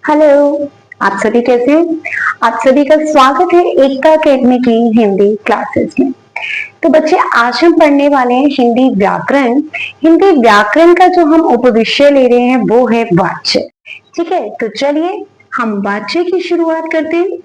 Hello. आप सभी कैसे हैं? आप सभी का स्वागत है एकता अकेडमी की हिंदी क्लासेस में। तो बच्चे, आज हम पढ़ने वाले हैं हिंदी व्याकरण। हिंदी व्याकरण का जो हम उपविषय ले रहे हैं वो है वाच्य। ठीक है, तो चलिए हम वाच्य की शुरुआत करते हैं।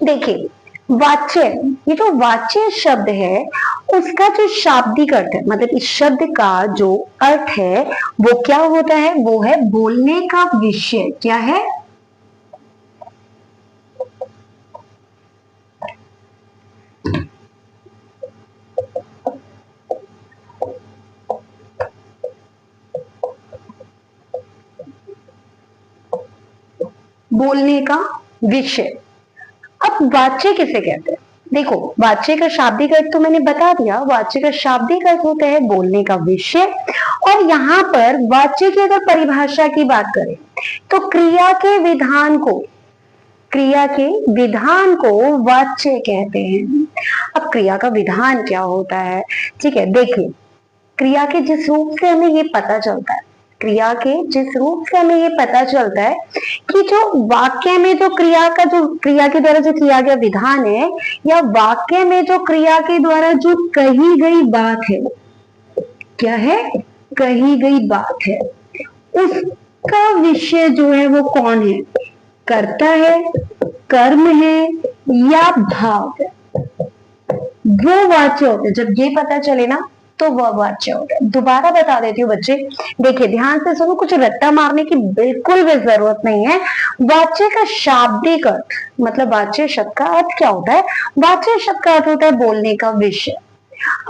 देखिए, वाच्य, ये जो वाच्य शब्द है उसका जो शाब्दिक अर्थ है, मतलब इस शब्द का जो अर्थ है वो क्या होता है? वो है बोलने का विषय। क्या है? बोलने का विषय। अब वाच्य किसे कहते हैं? देखो, वाच्य का शाब्दिक अर्थ तो मैंने बता दिया। वाच्य का शाब्दिक अर्थ होता है बोलने का विषय। और यहाँ पर वाच्य की अगर परिभाषा की बात करें तो क्रिया के विधान को वाच्य कहते हैं। अब क्रिया का विधान क्या होता है? ठीक है, देखिए, क्रिया के जिस रूप से हमें ये पता चलता है, क्रिया के जिस रूप से हमें ये पता चलता है कि जो वाक्य में जो क्रिया के द्वारा जो किया गया विधान है, या वाक्य में जो क्रिया के द्वारा जो कही गई बात है, क्या है? कही गई बात है, उसका विषय जो है वो कौन है? कर्ता है, कर्म है या भाव है? वो वाच्य होते हैं। जब ये पता चले ना तो वह वाच्य होता है। दोबारा बता देती हूँ बच्चे, देखिए ध्यान से सुनो, कुछ रट्टा मारने की बिल्कुल भी जरूरत नहीं है। वाच्य का शाब्दिक अर्थ, मतलब वाच्य शब्द का अर्थ क्या होता है? वाच्य शब्द का अर्थ होता है बोलने का विषय।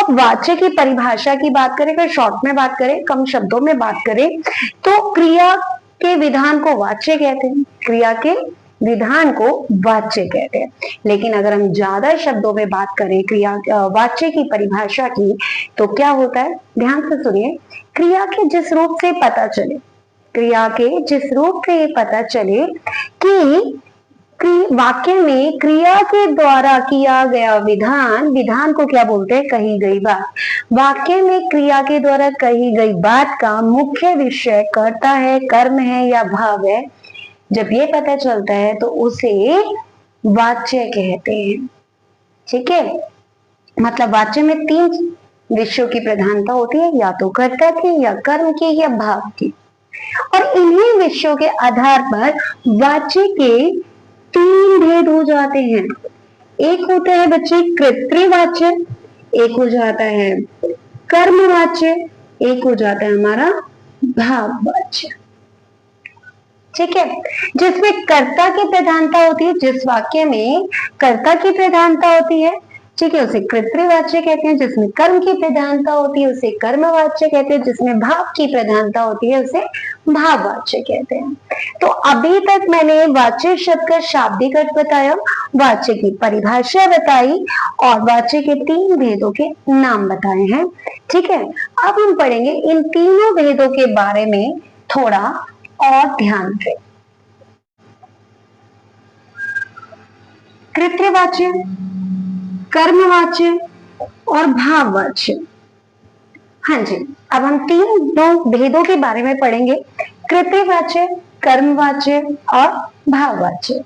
अब वाच्य की परिभाषा की बात करें, अगर शॉर्ट में बात करें, कम शब्दों में बात करें, तो क्रिया के विधान को वाच्य कहते हैं। क्रिया के विधान को वाच्य कहते हैं। लेकिन अगर हम ज्यादा शब्दों में बात करें वाच्य की परिभाषा की, तो क्या होता है? ध्यान से सुनिए। क्रिया के जिस रूप से पता चले, क्रिया के जिस रूप से ये पता चले कि वाक्य में क्रिया के द्वारा किया गया विधान को क्या बोलते हैं? कही गई बात। वाक्य में क्रिया के द्वारा कही गई बात का मुख्य विषय कर्ता है, कर्म है या भाव है, जब ये पता चलता है तो उसे वाच्य कहते हैं। ठीक है, मतलब वाच्य में 3 विषयों की प्रधानता होती है, या तो कर्ता की, या कर्म की, या भाव की। और इन्हीं विषयों के आधार पर वाच्य के 3 भेद हो जाते हैं। एक होता है बच्चे कर्तृवाच्य, एक हो जाता है कर्मवाच्य, एक हो जाता है हमारा भाववाच्य। ठीक है, जिसमें कर्ता की प्रधानता होती है, जिस वाक्य में कर्ता की प्रधानता होती है, ठीक है, उसे कर्तृवाच्य कहते हैं। जिसमें कर्म की प्रधानता होती है उसे कर्मवाच्य कहते हैं। जिसमें भाव की प्रधानता होती है उसे भाववाच्य कहते हैं। तो अभी तक मैंने वाच्य शब्द का शाब्दिक अर्थ बताया, वाच्य की परिभाषा बताई और वाच्य के 3 भेदों के नाम बताए हैं। ठीक है, अब हम पढ़ेंगे इन तीनों भेदों के बारे में थोड़ा और ध्यान से। कृत्यवाच्य, कर्मवाच्य और भाववाच्य। हाँ जी, अब हम 3 भेदों के बारे में पढ़ेंगे, कृत्यवाच्य, कर्मवाच्य और भाववाच्य।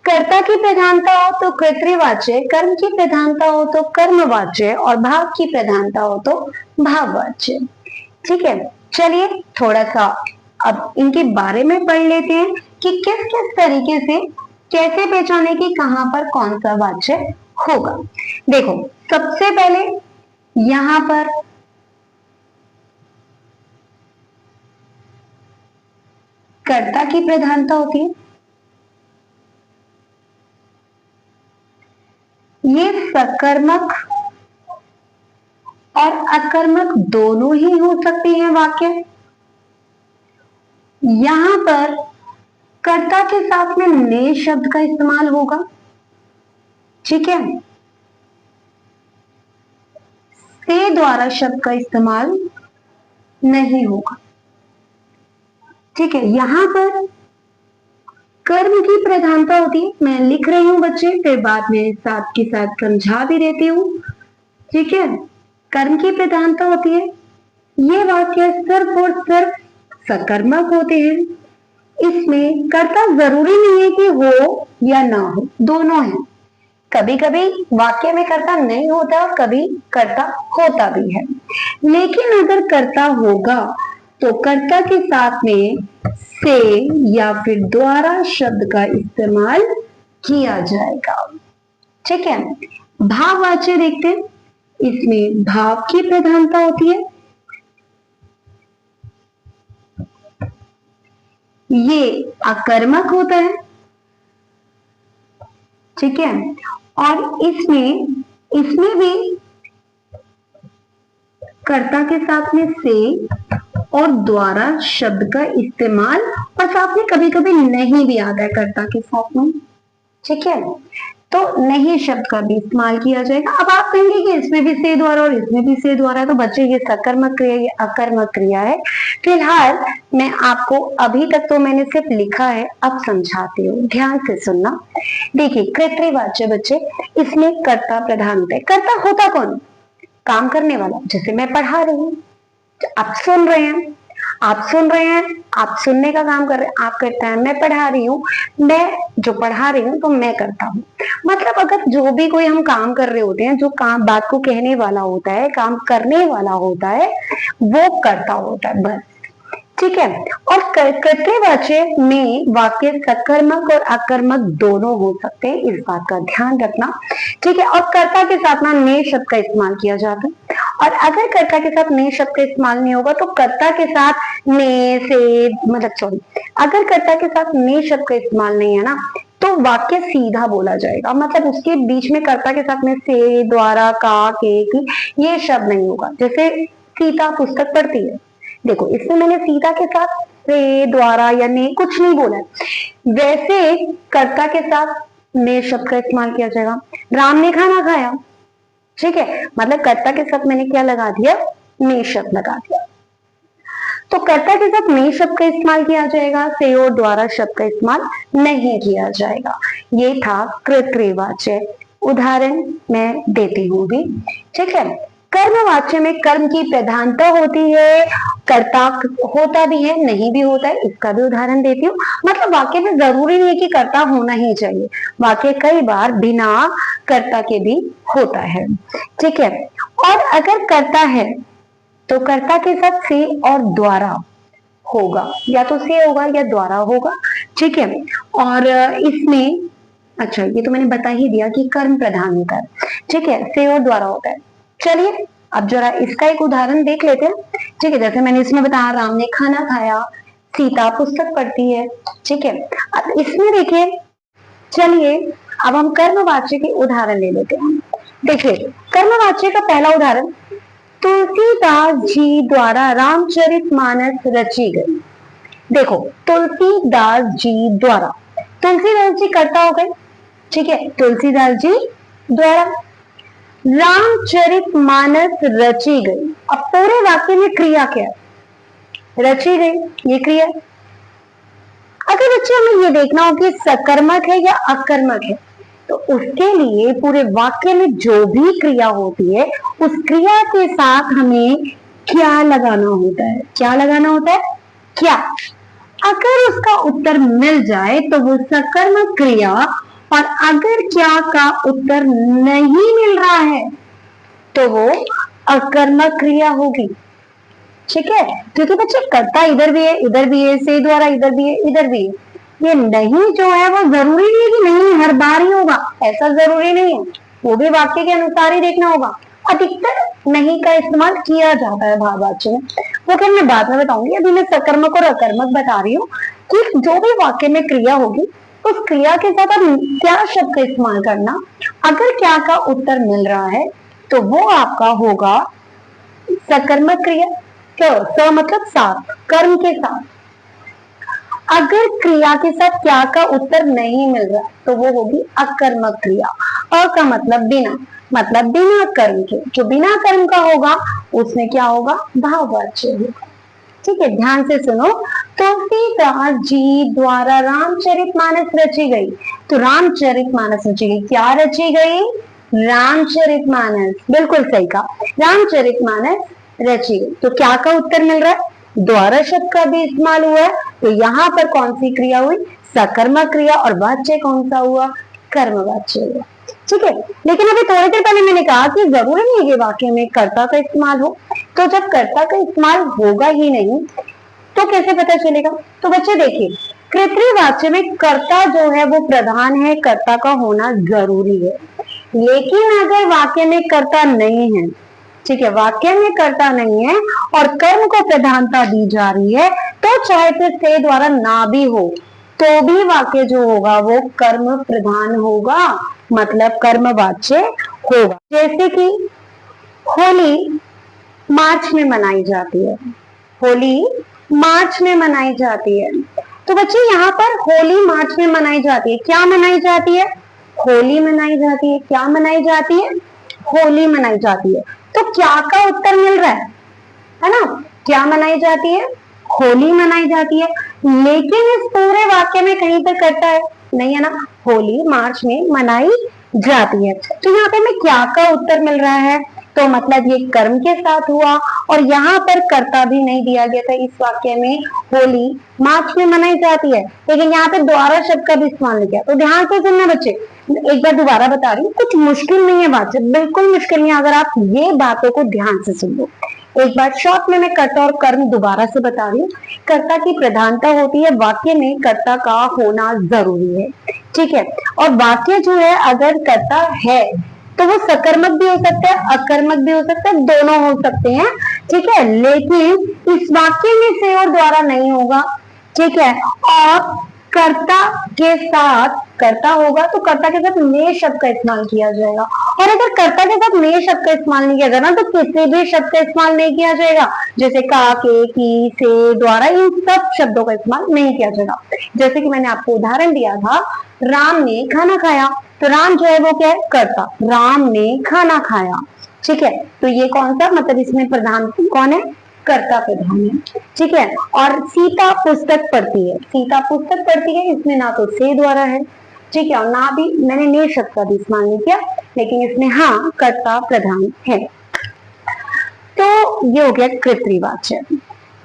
कर्ता की प्रधानता हो तो कर्तृवाच्य, कर्म की प्रधानता हो तो कर्मवाच्य और भाव की प्रधानता हो तो भाववाच्य। ठीक है, चलिए थोड़ा सा अब इनके बारे में पढ़ लेते हैं कि किस किस तरीके से कैसे पहचाने कि कहां पर कौन सा वाच्य होगा। देखो, सबसे पहले यहां पर कर्ता की प्रधानता होती है। ये सकर्मक और अकर्मक दोनों ही हो सकते हैं वाक्य। यहां पर कर्ता के साथ में ने शब्द का इस्तेमाल होगा। ठीक है, से द्वारा शब्द का इस्तेमाल नहीं होगा। ठीक है, यहां पर कर्म की प्रधानता होती है। मैं लिख रही हूं बच्चे, फिर बाद में साथ के साथ समझा भी देती हूँ। ठीक है, कर्म की प्रधानता होती है। ये वाक्य सिर्फ और सिर्फ सकर्मक होते हैं। इसमें कर्ता जरूरी नहीं है कि हो या ना हो, दोनों है। कभी कभी वाक्य में कर्ता नहीं होता और कभी कर्ता होता भी है। लेकिन अगर कर्ता होगा तो कर्ता के साथ में से या फिर द्वारा शब्द का इस्तेमाल किया जाएगा। ठीक है, भाववाच्य देखते हैं। इसमें भाव की प्रधानता होती है। ये अकर्मक होता है। ठीक है, और इसमें भी कर्ता के साथ में से और द्वारा शब्द का इस्तेमाल, और साथ में कभी कभी नहीं भी आता है कर्ता के साथ में। ठीक है, तो नहीं शब्द का भी इस्तेमाल किया जाएगा। अब आप कहेंगे कि इसमें भी से द्वारा और इसमें भी से द्वारा है, तो बच्चे ये सकर्मक क्रिया, ये अकर्मक क्रिया है। फिलहाल मैं आपको, अभी तक तो मैंने सिर्फ लिखा है, अब समझाती हूँ, ध्यान से सुनना। देखिए, कर्तृवाच्य बच्चे, इसमें कर्ता प्रधान होता है। कर्ता होता कौन? काम करने वाला। जैसे मैं पढ़ा रही हूँ, आप सुन रहे हैं, आप सुनने का काम कर रहे हैं, आप करते हैं। मैं पढ़ा रही हूँ, मैं जो पढ़ा रही हूँ तो मैं करता हूँ। मतलब अगर जो भी कोई हम काम कर रहे होते हैं, जो काम बात को कहने वाला होता है, काम करने वाला होता है, वो करता होता है, बस। ठीक है, और कर्तृवाच्य में वाक्य सकर्मक और अकर्मक दोनों हो सकते हैं, इस बात का ध्यान रखना। ठीक है, और कर्ता के साथ ना ने शब्द का इस्तेमाल किया जाता है। और अगर कर्ता के साथ ने शब्द का इस्तेमाल नहीं होगा तो कर्ता के साथ ने से, अगर कर्ता के साथ ने शब्द का इस्तेमाल नहीं है ना, तो वाक्य सीधा बोला जाएगा। मतलब उसके बीच में कर्ता के साथ में से, द्वारा, का, के, की, ये शब्द नहीं होगा। जैसे सीता पुस्तक पढ़ती है, देखो इसमें मैंने सीता के साथ से, द्वारा या ने कुछ नहीं बोला है। वैसे कर्ता के साथ ने शब्द का इस्तेमाल किया जाएगा। राम ने खाना खाया, ठीक है, मतलब कर्ता के साथ मैंने क्या लगा दिया? ने शब्द लगा दिया। तो कर्ता के साथ ने शब्द का इस्तेमाल किया जाएगा, से और द्वारा शब्द का इस्तेमाल नहीं किया जाएगा। ये था कर्तृवाच्य। उदाहरण मैं देती हूँ भी। ठीक है, कर्मवाच्य में कर्म की प्रधानता होती है, कर्ता होता भी है, नहीं भी होता है, इसका भी उदाहरण देती हूँ। मतलब वाक्य में जरूरी नहीं है कि कर्ता होना ही चाहिए, वाक्य कई बार बिना कर्ता के भी होता है। ठीक है, और अगर कर्ता है तो कर्ता के साथ से और द्वारा होगा, या तो से होगा या द्वारा होगा। ठीक है, और इसमें, अच्छा ये तो मैंने बता ही दिया कि कर्म प्रधान होता है। ठीक है, से और द्वारा होता है। चलिए अब जरा इसका एक उदाहरण देख लेते हैं। ठीक है, जैसे मैंने इसमें बताया, राम ने खाना खाया, सीता पुस्तक पढ़ती है। ठीक है, अब इसमें देखिए, चलिए अब हम कर्मवाच्य के उदाहरण ले लेते हैं। देखिए, कर्मवाच्य का पहला उदाहरण, तुलसीदास जी द्वारा रामचरितमानस रची गई। देखो, तुलसीदास जी द्वारा, तुलसीदास जी कर्ता हो गए। ठीक है, तुलसीदास जी द्वारा रामचरितमानस रची गई। अब पूरे वाक्य में क्रिया क्या है? रची गई, ये क्रिया। अगर बच्चे हमें ये देखना हो कि सकर्मक है या अकर्मक है, तो उसके लिए पूरे वाक्य में जो भी क्रिया होती है, उस क्रिया के साथ हमें क्या लगाना होता है? क्या लगाना होता है? क्या। अगर उसका उत्तर मिल जाए तो वो सकर्मक क्रिया, और अगर क्या का उत्तर नहीं मिल रहा है तो वो अकर्मक क्रिया होगी। ठीक है, क्योंकि बच्चे कर्ता इधर भी है, इधर भी है, से द्वारा इधर भी है, इधर भी है। ये नहीं जो है वो जरूरी नहीं है कि नहीं हर बार ही होगा, ऐसा जरूरी नहीं है, वो भी वाक्य के अनुसार ही देखना होगा। अधिकतर नहीं का इस्तेमाल किया जाता है भाववाच्य में, वो फिर मैं बाद में बताऊंगी। अभी मैं सकर्मक और अकर्मक बता रही हूँ कि जो भी वाक्य में क्रिया होगी, उस क्रिया के साथ आप क्या शब्द का इस्तेमाल करना। अगर क्या का उत्तर मिल रहा है तो वो आपका होगा सकर्मक क्रिया। स मतलब साथ, कर्म के साथ। अगर क्रिया के साथ क्या का उत्तर नहीं मिल रहा तो वो होगी अकर्मक क्रिया। अ का मतलब बिना, मतलब बिना कर्म के। जो बिना कर्म का होगा उसमें क्या होगा? भाववाच्य होगा। ठीक है, ध्यान से सुनो। तुलसीदास जी द्वारा रामचरितमानस रची गई। तो रामचरितमानस रची गई, क्या रची गई? रामचरितमानस, बिल्कुल सही कहा, रामचरितमानस रची गई। तो क्या का उत्तर मिल रहा है? द्वारा शब्द का भी इस्तेमाल हुआ है, तो यहाँ पर कौन सी क्रिया हुई, सकर्मक क्रिया, और वाच्य कौन सा हुआ, कर्मवाच्य हुआ। ठीक है, लेकिन अभी थोड़ी देर पहले मैंने कहा कि जरूरी नहीं है वाक्य में कर्ता का इस्तेमाल हो, तो जब कर्ता का इस्तेमाल होगा ही नहीं तो कैसे पता चलेगा। तो बच्चे देखिए, कृतवाच्य में कर्ता जो है वो प्रधान है, कर्ता का होना जरूरी है। लेकिन अगर वाक्य में कर्ता नहीं है, ठीक है, वाक्य में कर्ता नहीं है और कर्म को प्रधानता दी जा रही है, तो चाहे फिर से द्वारा ना भी हो तो भी वाक्य जो होगा वो कर्म प्रधान होगा, मतलब कर्मवाच्य होगा। जैसे कि होली मार्च में मनाई जाती है, होली मार्च में मनाई जाती है, तो बच्चे यहाँ पर होली मार्च में मनाई जाती है, क्या मनाई जाती है, होली मनाई जाती है। क्या मनाई जाती है, होली मनाई जाती है। तो क्या का उत्तर मिल रहा है ना, क्या मनाई जाती है, होली मनाई जाती है। लेकिन इस पूरे वाक्य में कहीं पर करता है नहीं है ना, होली मार्च में मनाई जाती है। तो यहाँ पे हमें क्या का उत्तर मिल रहा है, तो मतलब ये कर्म के साथ हुआ, और यहाँ पर कर्ता भी नहीं दिया गया था। इस वाक्य में होली मार्च में मनाई जाती है, लेकिन यहाँ पे द्वारा शब्द का भी इस्तेमाल नहीं किया। तो ध्यान से सुनना बच्चे, एक बार दोबारा बता रही हूँ, कुछ मुश्किल नहीं है बात, बिल्कुल मुश्किल नहीं है अगर आप ये बातों को ध्यान से सुन लो। एक बार शॉर्ट में मैं कर्ता और कर्म दोबारा से बता रही हूँ। कर्ता की प्रधानता होती है, वाक्य में कर्ता का होना जरूरी है, ठीक है। और वाक्य जो है अगर कर्ता है तो वो सकर्मक भी हो सकता है, अकर्मक भी हो सकता है, दोनों हो सकते हैं, ठीक है। लेकिन इस वाक्य में से और द्वारा नहीं होगा, ठीक है। और कर्ता के साथ कर्ता होगा तो कर्ता के साथ में शब्द का इस्तेमाल किया जाएगा, और अगर कर्ता के साथ में शब्द का इस्तेमाल नहीं किया जाएगा तो किसी भी शब्द का इस्तेमाल नहीं किया जाएगा, जैसे का, के, की, से, द्वारा, इन सब शब्दों का इस्तेमाल नहीं किया जाएगा। जैसे कि मैंने आपको उदाहरण दिया था, राम ने खाना खाया, तो राम जो है वो क्या है, कर्ता, राम ने खाना खाया, ठीक है। तो ये कौन सा, मतलब इसमें प्रधान कौन है, कर्ता प्रधान है, ठीक है। और सीता पुस्तक पढ़ती है, सीता पुस्तक पढ़ती है, इसमें ना तो से द्वारा है, ठीक है, और ना भी मैंने ने शब्द का भी इस्तेमाल नहीं किया, लेकिन इसमें हाँ कर्ता प्रधान है। तो ये हो गया कृतवाच्य,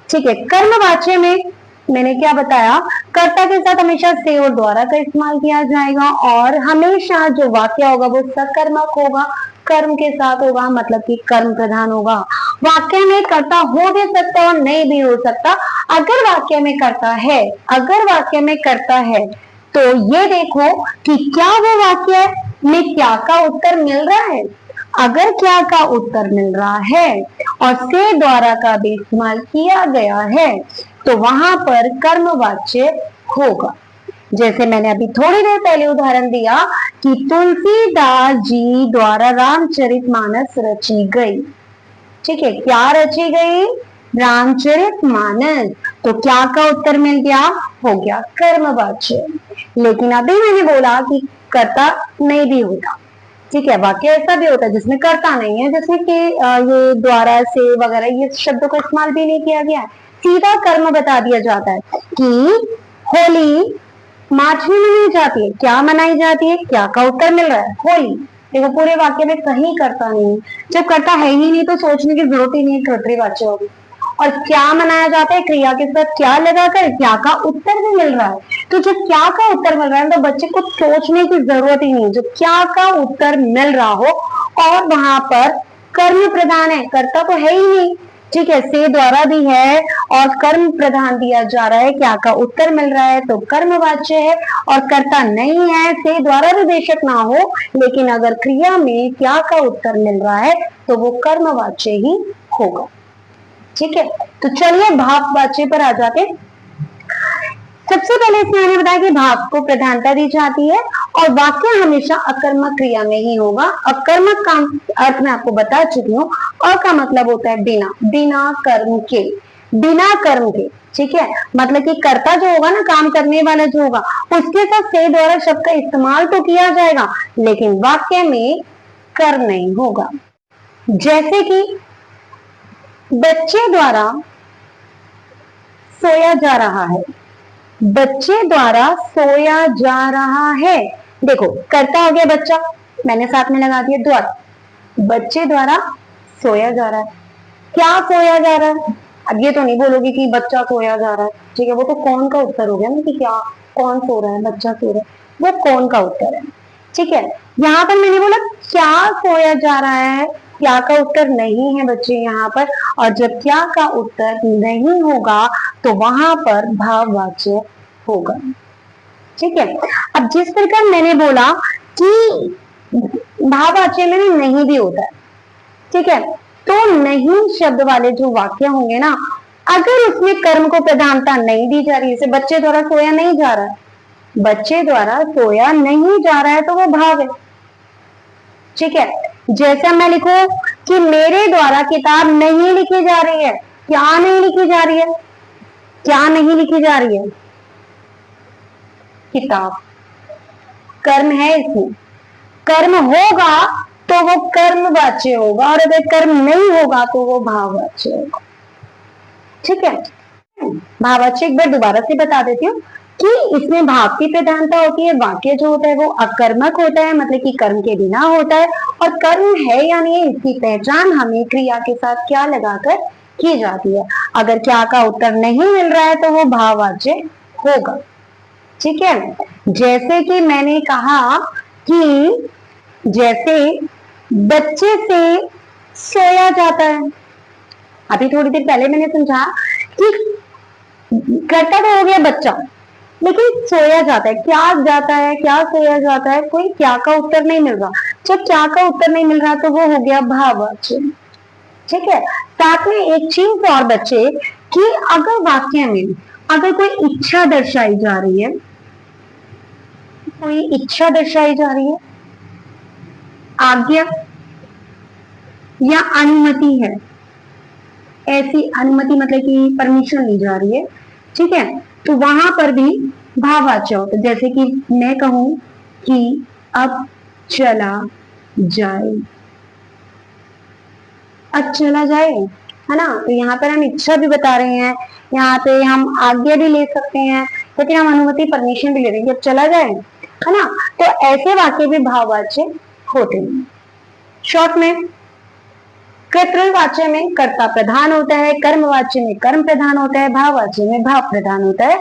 ठीक है। कर्मवाच्य में मैंने क्या बताया, कर्ता के साथ हमेशा से और द्वारा का इस्तेमाल किया जाएगा, और हमेशा जो वाक्य होगा वो सकर्मक होगा, कर्म के साथ होगा, मतलब कि कर्म प्रधान होगा। वाक्य में कर्ता हो भी सकता है और नहीं भी हो सकता। अगर वाक्य में कर्ता है, अगर वाक्य में कर्ता है तो ये देखो कि क्या वो वाक्य में क्या का उत्तर मिल रहा है। अगर क्या का उत्तर मिल रहा है और से द्वारा का भी इस्तेमाल किया गया है तो वहां पर कर्मवाच्य होगा। जैसे मैंने अभी थोड़ी देर पहले उदाहरण दिया कि तुलसीदास जी द्वारा रामचरितमानस रची गई, ठीक है, क्या रची गई, रामचरितमानस। तो क्या का उत्तर मिल गया, हो गया कर्मवाच्य। लेकिन अभी मैंने बोला कि कर्ता नहीं भी होता, ठीक है, वाक्य ऐसा भी होता है जिसमें कर्ता नहीं है, जिसमें कि ये द्वारा से वगैरह ये शब्दों का इस्तेमाल भी नहीं किया गया है, सीधा कर्म बता दिया जाता है कि होली मार्च में मनाई जाती है। क्या मनाई जाती है, क्या का उत्तर मिल रहा है, होली। देखो पूरे वाक्य में कहीं करता नहीं, जब करता है ही नहीं तो सोचने की जरूरत ही नहीं, कर्तृवाच्य होगी। और क्या मनाया जाता है, क्रिया के साथ क्या लगाकर क्या का उत्तर भी मिल रहा है। तो जब क्या का उत्तर मिल रहा है तो बच्चे को सोचने की जरूरत ही नहीं, जब क्या का उत्तर मिल रहा हो और वहां पर कर्म प्रधान है, कर्ता तो है ही नहीं, ठीक है, से द्वारा भी है और कर्म प्रधान दिया जा रहा है, क्या का उत्तर मिल रहा है तो कर्मवाच्य है। और कर्ता नहीं है, से द्वारा भी बेशक ना हो, लेकिन अगर क्रिया में क्या का उत्तर मिल रहा है तो वो कर्मवाच्य ही होगा, ठीक है। तो चलिए भाववाच्य पर आ जाते। सबसे पहले इसमें मैंने बताया कि भाव को प्रधानता दी जाती है और वाक्य हमेशा अकर्मक क्रिया में ही होगा। अकर्मक का अर्थ मैं आपको बता चुकी हूँ। अ का मतलब होता है बिना, बिना कर्म के, बिना कर्म के, ठीक है। मतलब कि कर्ता जो होगा ना, काम करने वाला जो होगा, उसके साथ से द्वारा शब्द का इस्तेमाल तो किया जाएगा लेकिन वाक्य में कर्म नहीं होगा। जैसे कि बच्चे द्वारा सोया जा रहा है, बच्चे द्वारा सोया जा रहा है। देखो कर्ता हो गया बच्चा, मैंने साथ में लगा दिया द्वारा, बच्चे द्वारा सोया जा रहा है। क्या सोया जा रहा है, अब ये तो नहीं बोलोगे कि बच्चा सोया जा रहा है, ठीक है, वो तो कौन का उत्तर हो गया ना, कि क्या कौन सो रहा है, बच्चा सो रहा है, वो कौन का उत्तर है। ठीक है, यहाँ पर मैंने बोला क्या सोया जा रहा है, क्या का उत्तर नहीं है बच्चे यहाँ पर, और जब क्या का उत्तर नहीं होगा तो वहां पर भाववाच्य होगा। ठीक है, अब जिस प्रकार मैंने बोला कि भाववाच्य में नहीं भी होता है, ठीक है, तो नहीं शब्द वाले जो वाक्य होंगे ना, अगर उसमें कर्म को प्रधानता नहीं दी जा रही है, जैसे बच्चे द्वारा सोया नहीं जा रहा है, बच्चे द्वारा सोया नहीं जा रहा है तो वो भाव है। ठीक है, जैसा मैं लिखूं कि मेरे द्वारा किताब नहीं लिखी जा रही है, क्या नहीं लिखी जा रही है, क्या नहीं लिखी जा रही है, किताब, कर्म है इसमें, कर्म होगा तो वो कर्मवाच्य होगा, और अगर कर्म नहीं होगा तो वो भाववाच्य होगा। ठीक है, भाववाच्य एक बार दोबारा से बता देती हूँ कि इसमें भाव की प्रधानता होती है, वाक्य जो होता है वो अकर्मक होता है, मतलब कि कर्म के बिना होता है, और कर्म है या नहीं इसकी पहचान हमें क्रिया के साथ क्या लगाकर की जाती है। अगर क्या का उत्तर नहीं मिल रहा है तो वो भाववाच्य होगा। ठीक है, जैसे कि मैंने कहा कि जैसे बच्चे से सोया जाता है, अभी थोड़ी देर पहले मैंने समझा कि कर्ता तो हो गया बच्चा, लेकिन सोया जाता है, क्या जाता है, क्या सोया जाता है, कोई क्या का उत्तर नहीं मिल रहा। जब क्या का उत्तर नहीं मिल रहा तो वो हो गया भाववाच्य। ठीक है, साथ में एक चीज और बच्चे कि अगर वाक्य में अगर कोई इच्छा दर्शाई जा रही है, कोई इच्छा दर्शाई जा रही है, आज्ञा या अनुमति है, ऐसी अनुमति मतलब कि परमिशन ली जा रही है, ठीक है, तो वहां पर भी भाववाच्य होता है। जैसे कि मैं कहूं कि अब चला जाए, अब चला जाए, है ना, तो यहाँ पर हम इच्छा भी बता रहे हैं, यहाँ पे हम आज्ञा भी ले सकते हैं, लेकिन हम अनुमति परमिशन भी ले रहे हैं कि अब चला जाए, है ना, तो ऐसे वाक्य भी भाववाच्य होते हैं। शॉर्ट में कर्तृवाच्य में कर्ता प्रधान होता है, कर्मवाच्य में कर्म प्रधान होता है, भाववाच्य में भाव प्रधान होता है।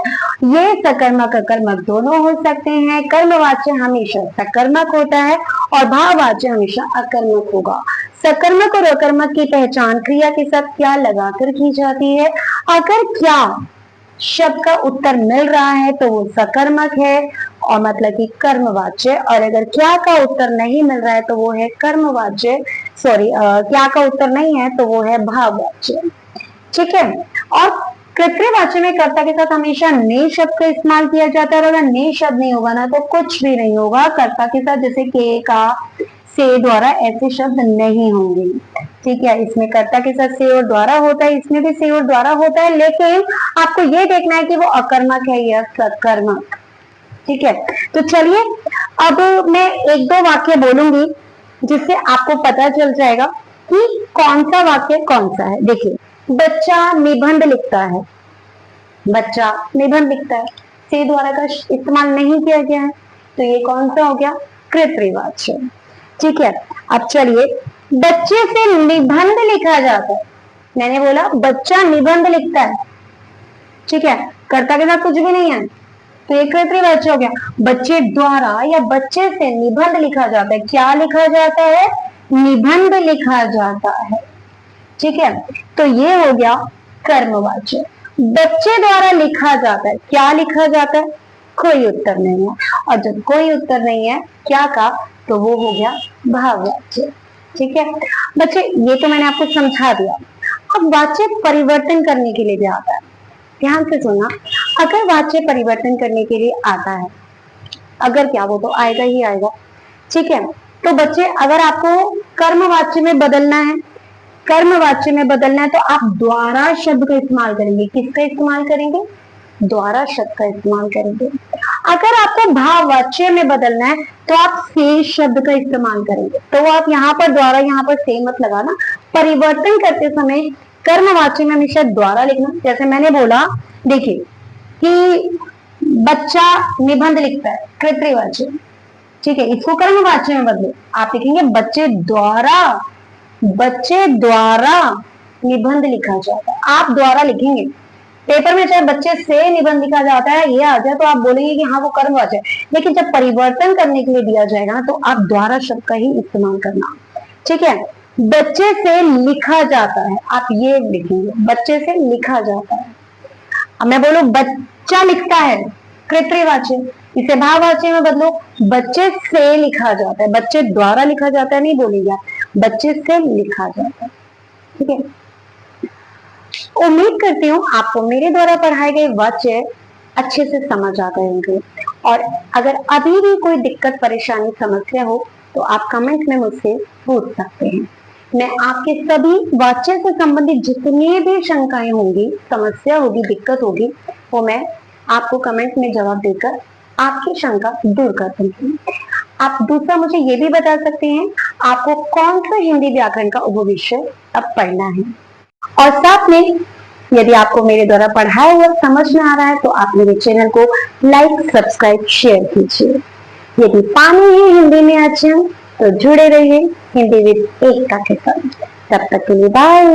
ये सकर्मक अकर्मक दोनों हो सकते हैं। कर्मवाच्य हमेशा सकर्मक होता है और भाववाच्य हमेशा अकर्मक होगा। सकर्मक और अकर्मक की पहचान क्रिया के साथ क्या लगाकर की जाती है। अगर क्या शब्द का उत्तर मिल रहा है तो वो सकर्मक है और मतलब कि कर्मवाच्य, और अगर क्या का उत्तर नहीं मिल रहा है तो वो है कर्मवाच्य, सॉरी क्या का उत्तर नहीं है तो वो है भाववाच्य। ठीक है, और कृत्रिवाच्य में कर्ता के साथ हमेशा ने शब्द का इस्तेमाल किया जाता है, और अगर ने शब्द नहीं होगा ना तो कुछ भी नहीं होगा कर्ता के साथ, जैसे के का से द्वारा ऐसे शब्द नहीं होंगे। ठीक है, इसमें कर्ता के साथ से और द्वारा होता है, इसमें भी से और द्वारा होता है, लेकिन आपको ये देखना है कि वो अकर्मक है या सकर्मक। ठीक है, तो चलिए अब मैं एक दो वाक्य बोलूंगी जिससे आपको पता चल जाएगा कि कौन सा वाक्य कौन सा है। देखिए, बच्चा निबंध लिखता है, बच्चा निबंध लिखता है, से द्वारा का इस्तेमाल नहीं किया गया है, तो ये कौन सा हो गया, कृत्रिवाच्य। ठीक है, अब चलिए, बच्चे से निबंध लिखा जाता है, मैंने बोला बच्चा निबंध लिखता है, ठीक है, कर्ता के साथ कुछ भी नहीं है तो ये कृत्रिवाच्य हो गया। बच्चे द्वारा या बच्चे से निबंध लिखा जाता है, क्या लिखा जाता है, निबंध लिखा जाता है। ठीक है, तो ये हो गया कर्मवाच्य। बच्चे द्वारा लिखा जाता है, क्या लिखा जाता है, कोई उत्तर नहीं है, और जब कोई उत्तर नहीं है क्या का तो वो हो गया भाववाच्य। ठीक है बच्चे, ये तो मैंने आपको समझा दिया। अब वाच्य परिवर्तन करने के लिए भी आता है, ध्यान से सुनना। अगर वाच्य परिवर्तन करने के लिए आता है, अगर क्या, वो तो आएगा ही आएगा। ठीक है, तो बच्चे अगर आपको कर्मवाच्य में बदलना है, कर्मवाच्य में बदलना है तो आप द्वारा शब्द का इस्तेमाल करेंगे। किसका इस्तेमाल करेंगे, द्वारा शब्द का इस्तेमाल करेंगे। अगर आपको भाववाच्य में बदलना है तो आप से शब्द का इस्तेमाल करेंगे। तो आप यहाँ पर द्वारा, यहाँ पर से मत लगाना। परिवर्तन करते समय कर्मवाच्य में हमेशा द्वारा लिखना। जैसे मैंने बोला, देखिए कि बच्चा निबंध लिखता है, कृत्रिवाच्य, ठीक है, इसको कर्मवाच्य में बदलो, आप लिखेंगे बच्चे द्वारा, बच्चे द्वारा निबंध लिखा जाता है। आप द्वारा लिखेंगे पेपर में, चाहे बच्चे से निबंध लिखा जाता है ये आ जाए तो आप बोलेंगे कि हाँ वो कर्मवाचक है, लेकिन जब परिवर्तन करने के लिए दिया जाएगा ना तो आप द्वारा शब्द का ही इस्तेमाल करना। ठीक है, बच्चे से लिखा जाता है, आप ये लिखेंगे बच्चे से लिखा जाता है। अब मैं बोलूं बच्चा लिखता है, कृतवाच्य, इसे भाववाच्य में बदलो, बच्चे से लिखा जाता है, बच्चे द्वारा लिखा जाता है नहीं बोलेंगे आप, बच्चे से लिखा जाता है। ठीक है, उम्मीद करती हूँ आपको मेरे द्वारा पढ़ाए गए वाक्य अच्छे से समझ आ गए होंगे, और अगर अभी भी कोई दिक्कत परेशानी समस्या हो तो आप कमेंट में मुझसे पूछ सकते हैं। मैं आपके सभी वाक्य से संबंधित जितनी भी शंकाएं होंगी, समस्या होगी, दिक्कत होगी, वो मैं आपको कमेंट में जवाब देकर आपकी शंका दूर कर दूंगी। आप दूसरा मुझे ये भी बता सकते हैं आपको कौन सा हिंदी व्याकरण का उपविषय अब पढ़ना है, और साथ में यदि आपको मेरे द्वारा पढ़ाया हुआ समझ में आ रहा है तो आप मेरे चैनल को लाइक, सब्सक्राइब, शेयर कीजिए। यदि पानी है हिंदी में अध्ययन तो जुड़े रहिए हिंदी विद एकता के साथ। तब तक के लिए बाय।